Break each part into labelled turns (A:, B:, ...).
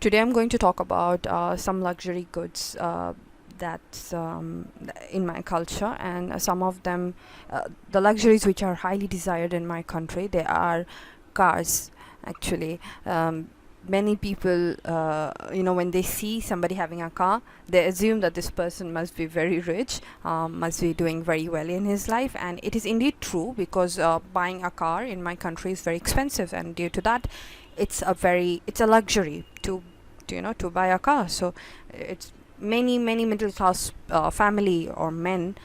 A: Today I'm going to talk about some luxury goods that's in my culture, and some of them, the luxuries which are highly desired in my country, they are cars actually. Many people, when they see somebody having a car, they assume that this person must be very rich, must be doing very well in his life, and it is indeed true because buying a car in my country is very expensive, and due to that, it's a luxury to buy a car. So it's many middle class family or men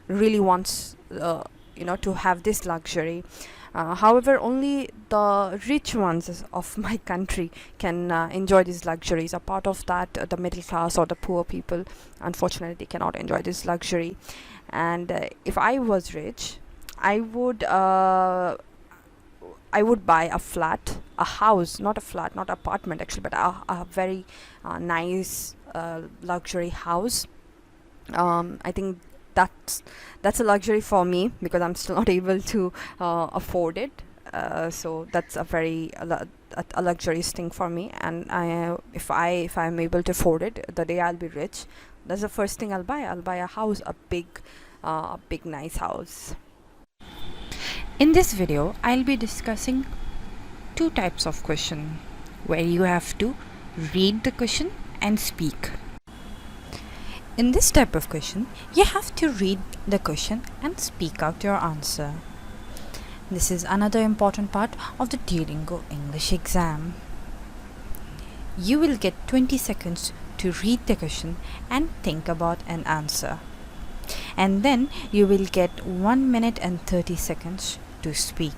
A: really wants to have this luxury. However, only the rich ones of my country can enjoy these luxuries. A part of that, the middle class or the poor people, unfortunately, cannot enjoy this luxury. And if I was rich, I would uh, I would buy a flat, a house, not a flat, not apartment actually, but a very nice luxury house. I think that's that's a luxury for me because I'm still not able to afford it. So that's a very a luxurious thing for me. And if I'm able to afford it, the day I'll be rich, that's the first thing I'll buy. I'll buy a house, a big nice house.
B: In this video, I'll be discussing two types of question where you have to read the question and speak. In this type of question, you have to read the question and speak out your answer. This is another important part of the Duolingo English exam. You will get 20 seconds to read the question and think about an answer. And then you will get 1 minute and 30 seconds to speak.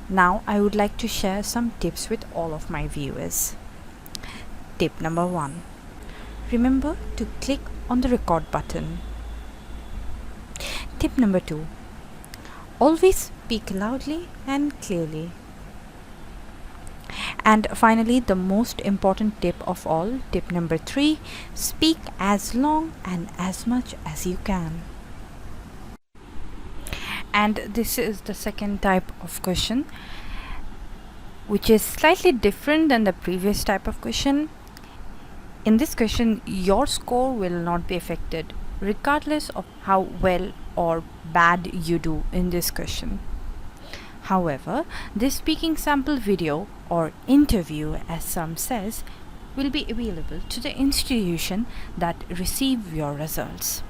B: Now I would like to share some tips with all of my viewers. Tip number 1. Remember to click on the record button. Tip number 2. Always speak loudly and clearly. And finally, the most important tip of all, tip number 3, speak as long and as much as you can. And this is the second type of question, which is slightly different than the previous type of question. In this question, your score will not be affected regardless of how well or bad you do in this question. However, this speaking sample video or interview, as some says, will be available to the institution that receive your results.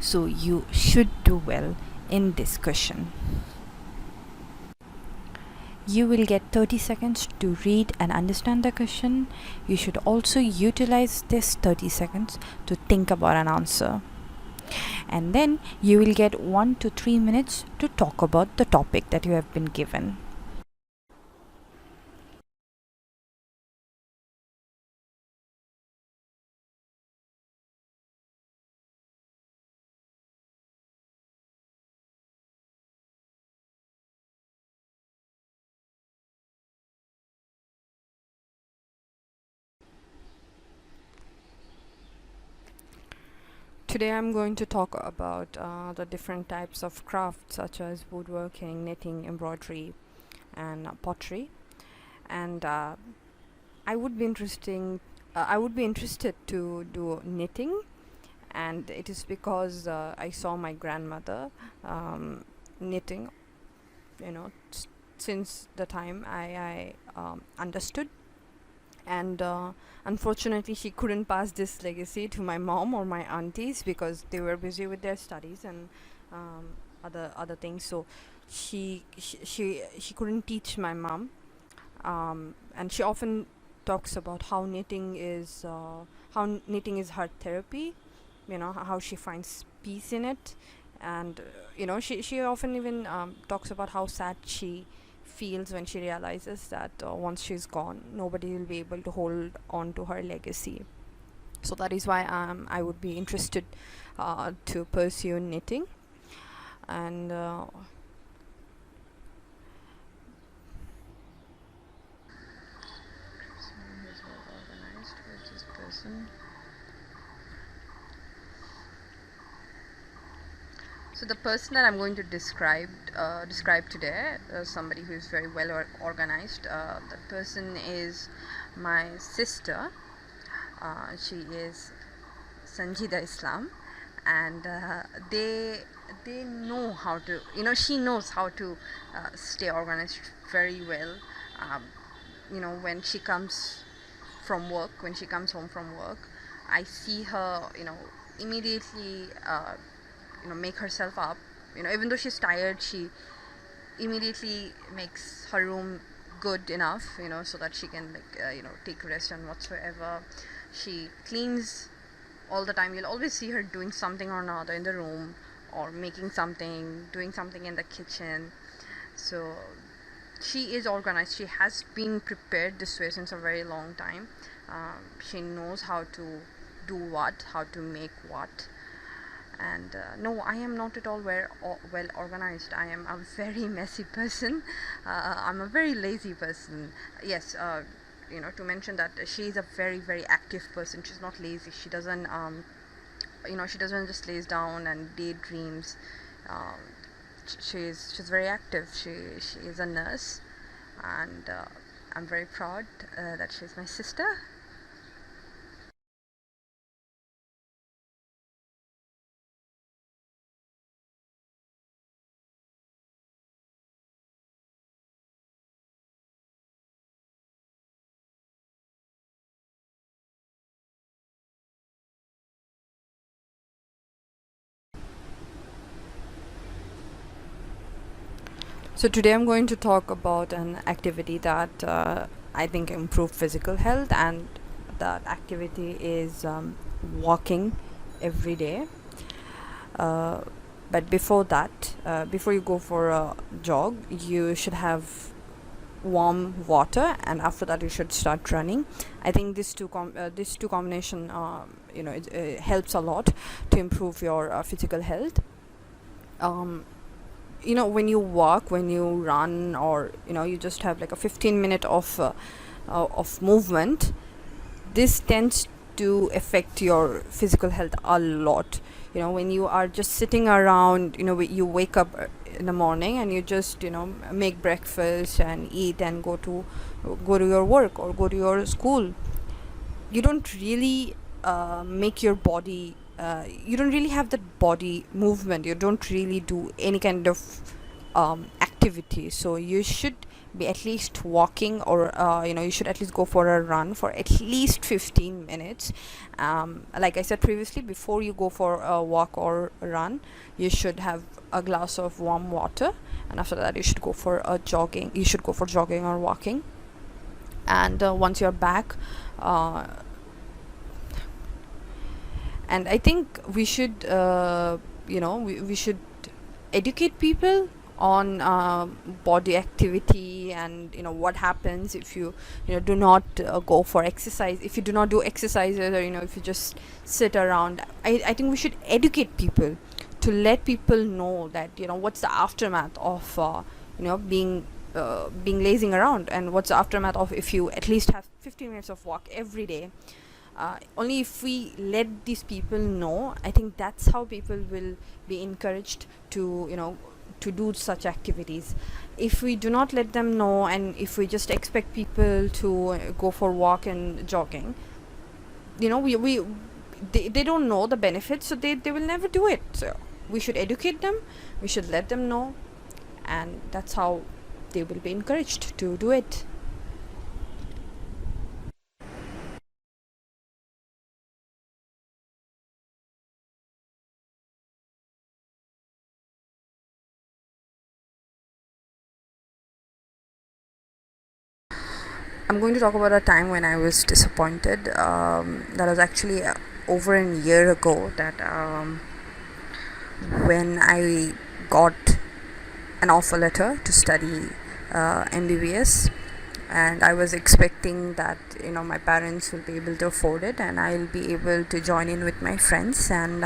B: So you should do well in this question. You will get 30 seconds to read and understand the question. You should also utilize this 30 seconds to think about an answer. And then you will get 1 to 3 minutes to talk about the topic that you have been given.
A: Today I'm going to talk about the different types of crafts such as woodworking, knitting, embroidery, and pottery. And I would be interested to do knitting, and it is because I saw my grandmother knitting, since the time I understood. And unfortunately she couldn't pass this legacy to my mom or my aunties because they were busy with their studies and other things. So she couldn't teach my mom, and she often talks about how knitting is her therapy, how she finds peace in it. And she often even talks about how sad she feels when she realizes that once she's gone, nobody will be able to hold on to her legacy. So that is why I would be interested to pursue knitting. And So the person that I'm going to describe today, somebody who is very well organized. That person is my sister. She is Sanjida Islam, and they know how to. She knows how to stay organized very well. Um, when she comes from work, when she comes home from work, I see her, immediately, make herself up. Even though she's tired, she immediately makes her room good enough, so that she can, like, take rest and whatsoever. She cleans all the time. You'll always see her doing something or another in the room, or making something, doing something in the kitchen. So she is organized. She has been prepared this way since a very long time. She knows how to do what, how to make what. And no, I am not at all well organized. I am a very messy person. I'm a very lazy person. Yes, to mention that she is a very, very active person. She's not lazy. She doesn't she doesn't just lays down and daydreams. um, she's very active. She is a nurse, and I'm very proud that she's my sister. So today I'm going to talk about an activity that I think improve physical health, and that activity is walking every day. Uh, but before that, before you go for a jog, you should have warm water, and after that you should start running. I think this two combination, it helps a lot to improve your physical health. Um, when you walk, when you run, or you just have like a 15 minute of movement, this tends to affect your physical health a lot. When you are just sitting around, you wake up in the morning and you just make breakfast and eat and go to your work or go to your school. You don't really make your body, you don't really have that body movement. You don't really do any kind of activity. So you should be at least walking, or you should at least go for a run for at least 15 minutes. Like I said previously, before you go for a walk or a run, you should have a glass of warm water, and after that you should go for jogging or walking. And once you're back, uh, and I think we should we should educate people on body activity, and what happens if you do not go for exercise, if you do not do exercises, or if you just sit around. I think we should educate people, to let people know that what's the aftermath of being lazing around, and what's the aftermath of if you at least have 15 minutes of walk every day. Only if we let these people know, I think that's how people will be encouraged to to do such activities. If we do not let them know, and if we just expect people to go for walk and jogging, we they don't know the benefits, so they will never do it. So we should educate them, we should let them know, and that's how they will be encouraged to do it. I'm going to talk about a time when I was disappointed. That was actually over a year ago. That when I got an offer letter to study MBBS, and I was expecting that my parents will be able to afford it, and I'll be able to join in with my friends, and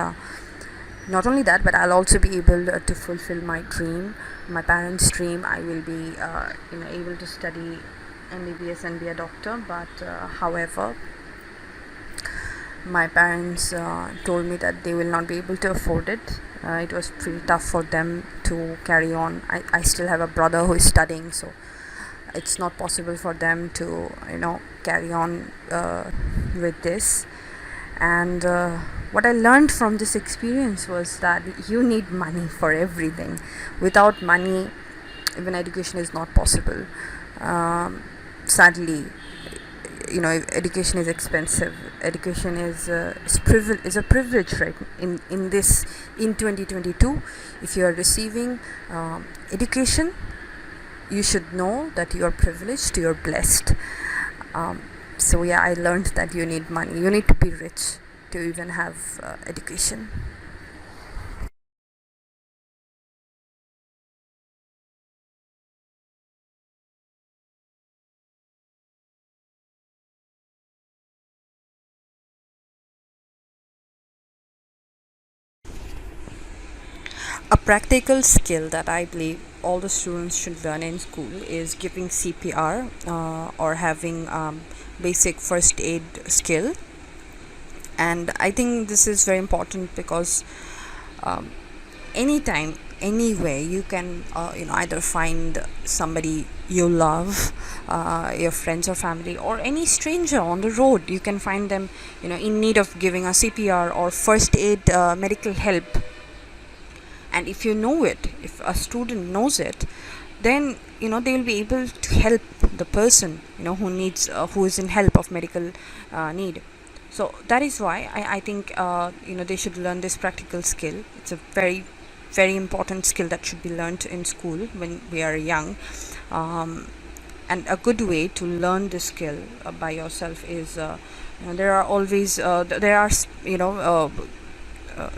A: not only that, but I'll also be able to fulfill my dream, my parents' dream. I will be able to study MBBS and be a doctor. But however, My parents told me that they will not be able to afford it. It was pretty tough for them to carry on. I still have a brother who is studying, so it's not possible for them to carry on with this. And what I learned from this experience was that you need money for everything. Without money, even education is not possible. Sadly, education is expensive. Education is a privilege, right? In 2022, if you are receiving education, you should know that you are privileged, you are blessed. So yeah, I learned that you need money, you need to be rich to even have education. A practical skill that I believe all the students should learn in school is giving CPR, or having basic first aid skill. And I think this is very important because um, anytime, anywhere, you can either find somebody you love, your friends or family, or any stranger on the road. You can find them in need of giving a CPR or first aid, medical help. And if you know it, if a student knows it, then they will be able to help the person who is in help of medical need. So that is why I think they should learn this practical skill. It's a very, very important skill that should be learned in school when we are young. And a good way to learn this skill by yourself is, there are always there are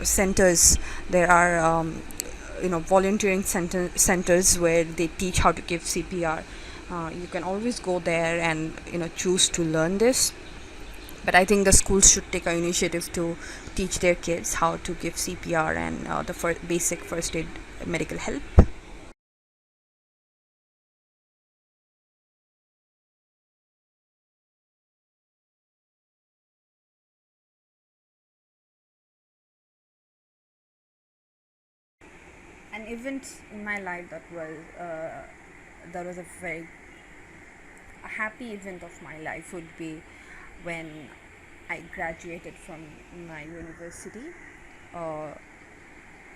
A: centers. There are volunteering centers where they teach how to give CPR. You can always go there and choose to learn this. But I think the schools should take an initiative to teach their kids how to give CPR and the basic first aid medical help. An event in my life that was a happy event of my life would be when I graduated from my university. Uh,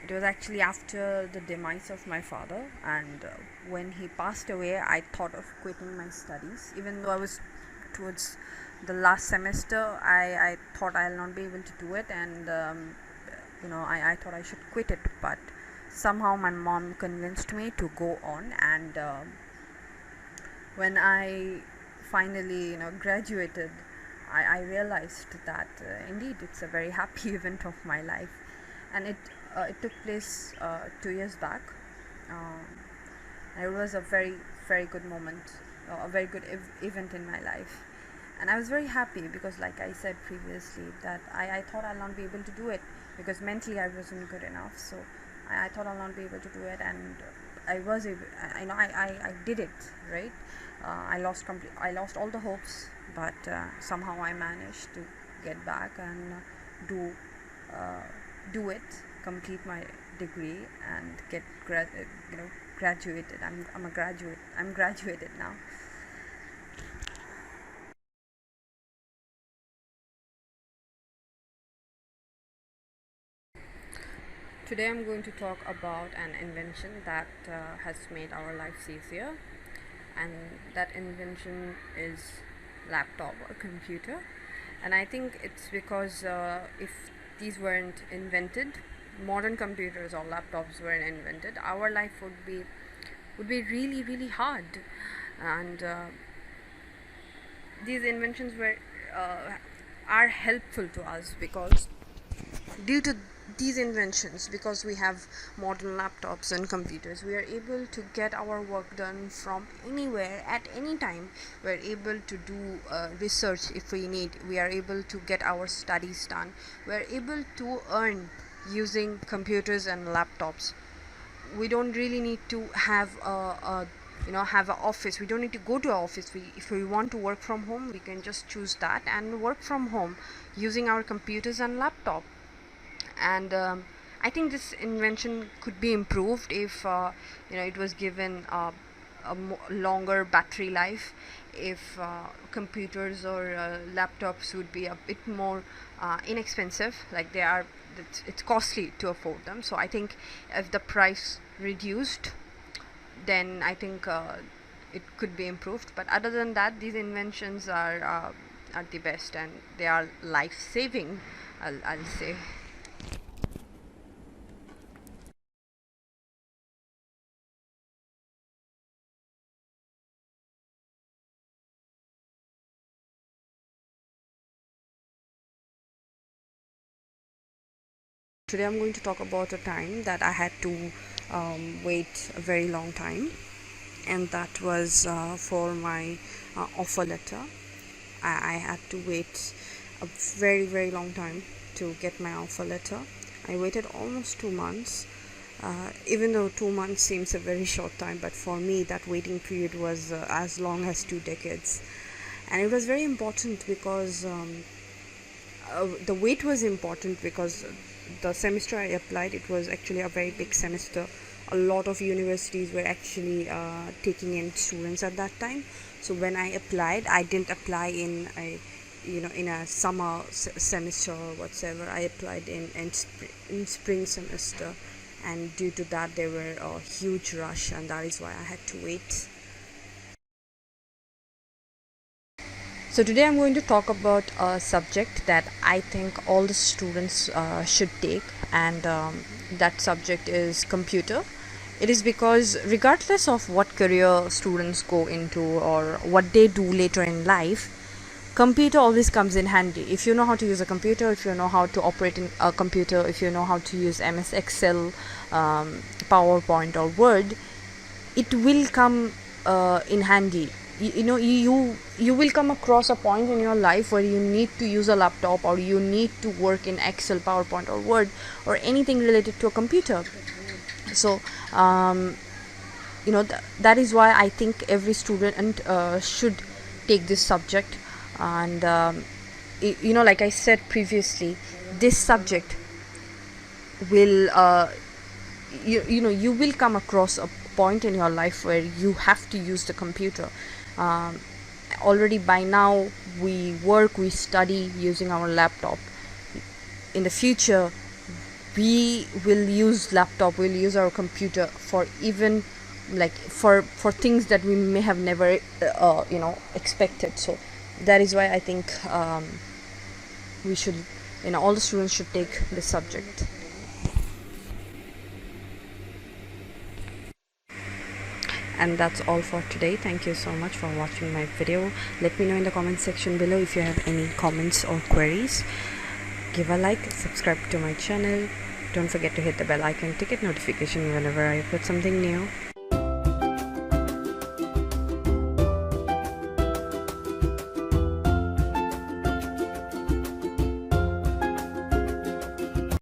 A: it was actually after the demise of my father, and when he passed away, I thought of quitting my studies. Even though I was towards the last semester, I thought I'll not be able to do it, and I thought I should quit it. But somehow my mom convinced me to go on, and when I finally graduated, I realized that indeed it's a very happy event of my life. And it took place 2 years back. um, and it was a very, very good moment, a very good event in my life. And I was very happy because, like I said previously, that I thought I'll not be able to do it because mentally I wasn't good enough. So I thought I'll not be able to do it, and I was able. I did it, right. I lost all the hopes, but somehow I managed to get back and do uh, do it, complete my degree, and get graduated. I'm a graduate. I'm graduated now. Today I'm going to talk about an invention that has made our lives easier, and that invention is laptop or computer. And I think it's because if these weren't invented, modern computers or laptops weren't invented, our life would be really, really hard. And these inventions are helpful to us because due to these inventions, because we have modern laptops and computers, we are able to get our work done from anywhere at any time. We are able to do research if we need. We are able to get our studies done. We are able to earn using computers and laptops. We don't really need to have a have an office. We don't need to go to an office. If we want to work from home, we can just choose that and work from home using our computers and laptop. And I think this invention could be improved if it was given longer battery life, if computers or laptops would be a bit more inexpensive, like they are. It's costly to afford them, so I think if the price reduced, then I think it could be improved. But other than that, these inventions are the best, and they are life saving, I'll say. Today I'm going to talk about a time that I had to wait a very long time, and that was for my offer letter. I had to wait a very, very long time to get my offer letter. I waited almost 2 months, even though 2 months seems a very short time, but for me, that waiting period was as long as 2 decades. And it was very important because the wait was important because the semester I applied, it was actually a very big semester. A lot of universities were actually taking in students at that time. So when I applied, I didn't apply in a summer semester or whatsoever. I applied in spring semester, and due to that, there were a huge rush, and that is why I had to wait. So today I'm going to talk about a subject that I think all the students should take, and that subject is computer. It is because regardless of what career students go into or what they do later in life, computer always comes in handy. If you know how to use a computer, if you know how to operate in a computer, if you know how to use MS Excel, PowerPoint or Word, it will come in handy. You will come across a point in your life where you need to use a laptop, or you need to work in Excel, PowerPoint or Word, or anything related to a computer. So that is why I think every student should take this subject. And like I said previously, this subject will you will come across a point in your life where you have to use the computer. um, Already by now we study using our laptop. In the future, we will use laptop, we'll use our computer for even like for things that we may have never expected. So that is why I think we should all the students should take this subject. And that's all for today. Thank you so much for watching my video. Let me know in the comment section below if you have any comments or queries. Give a like, subscribe to my channel. Don't forget to hit the bell icon to get notification whenever I put something new.